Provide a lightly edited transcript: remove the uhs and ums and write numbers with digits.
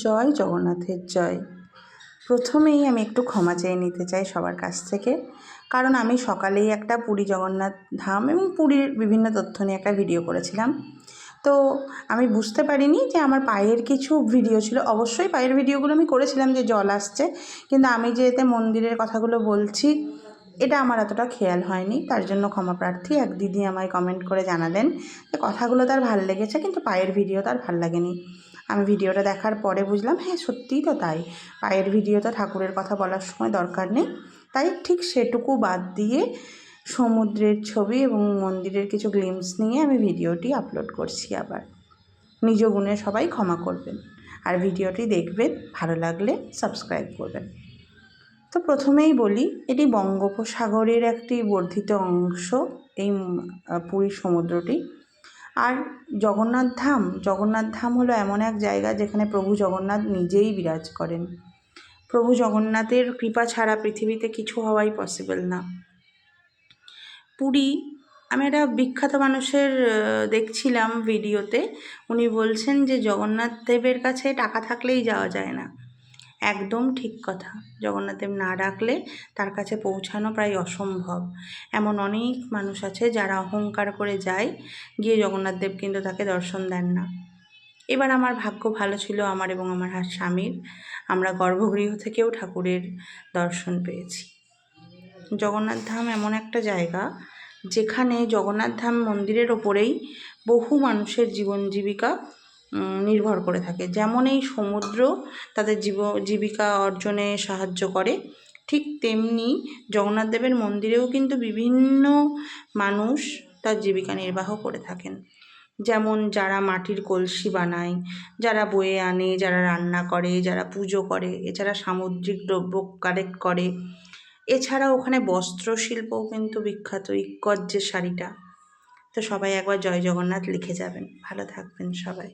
জয় জগন্নাথের জয়। প্রথমেই আমি একটু ক্ষমা চেয়ে নিতে চাই সবার কাছ থেকে, কারণ আমি সকালেই একটা পুরী জগন্নাথ ধাম এবং পুরীর বিভিন্ন তথ্য নিয়ে একটা ভিডিও করেছিলাম। তো আমি বুঝতে পারিনি যে আমার পায়ের কিছু ভিডিও ছিল। অবশ্যই পায়ের ভিডিওগুলো আমি করেছিলাম যে জল আসছে, কিন্তু আমি যে এতে মন্দিরের কথাগুলো বলছি এটা আমার এতটা খেয়াল হয়নি। তার জন্য ক্ষমা প্রার্থী। এক দিদি আমায় কমেন্ট করে জানালেন যে কথাগুলো তার ভাল লেগেছে, কিন্তু পায়ের ভিডিও তার ভাল লাগেনি। আমি ভিডিওটা দেখার পরে বুঝলাম হ্যাঁ সত্যিই তো তাই, পায়ের ভিডিও তো ঠাকুরের কথা বলার সময় দরকার নেই। তাই ঠিক সেটুকু বাদ দিয়ে সমুদ্রের ছবি এবং মন্দিরের কিছু গ্লিম্পস নিয়ে আমি ভিডিওটি আপলোড করছি। আবার নিজ গুণে সবাই ক্ষমা করবেন, আর ভিডিওটি দেখবেন, ভালো লাগলে সাবস্ক্রাইব করবেন। তো প্রথমেই বলি, এটি বঙ্গোপসাগরের একটি বর্ধিত অংশ, এই পুরীর সমুদ্রটি। আর জগন্নাথ ধাম হলো এমন এক জায়গা যেখানে প্রভু জগন্নাথ নিজেই বিরাজ করেন। প্রভু জগন্নাথের কৃপা ছাড়া পৃথিবীতে কিছু হওয়াই পসিবল না। পুরী, আমি একটা বিখ্যাত মানুষের দেখছিলাম ভিডিওতে, উনি বলছেন যে জগন্নাথ দেবের কাছে টাকা থাকলেই যাওয়া যায় না। একদম ঠিক কথা। জগন্নাথ দেব না ডাকলে তার কাছে পৌঁছানো প্রায় অসম্ভব। এমন অনেক মানুষ আছে যারা অহংকার করে যায়, গিয়ে জগন্নাথ দেব কিন্তু তাকে দর্শন দেন না। এবার আমার ভাগ্য ভালো ছিল, আমার এবং আমার স্বামীর, আমরা গর্ভগৃহ থেকেও ঠাকুরের দর্শন পেয়েছি। জগন্নাথ ধাম এমন একটা জায়গা যেখানে জগন্নাথ ধাম মন্দিরের ওপরেই বহু মানুষের জীবন জীবিকা নির্ভর করে থাকে। যেমন এই সমুদ্র তাদের জীবিকা অর্জনে সাহায্য করে, ঠিক তেমনি জগন্নাথ দেবের মন্দিরেও কিন্তু বিভিন্ন মানুষ তার জীবিকা নির্বাহ করে থাকেন। যেমন যারা মাটির কলসি বানায়, যারা বয়ে আনে, যারা রান্না করে, যারা পুজো করে, এছাড়া সামুদ্রিক দ্রব্য কালেক্ট করে। এছাড়া ওখানে বস্ত্রশিল্পও কিন্তু বিখ্যাত, ইক্কত যে শাড়িটা। তো সবাই একবার জয় জগন্নাথ লিখে যাবেন। ভালো থাকবেন সবাই।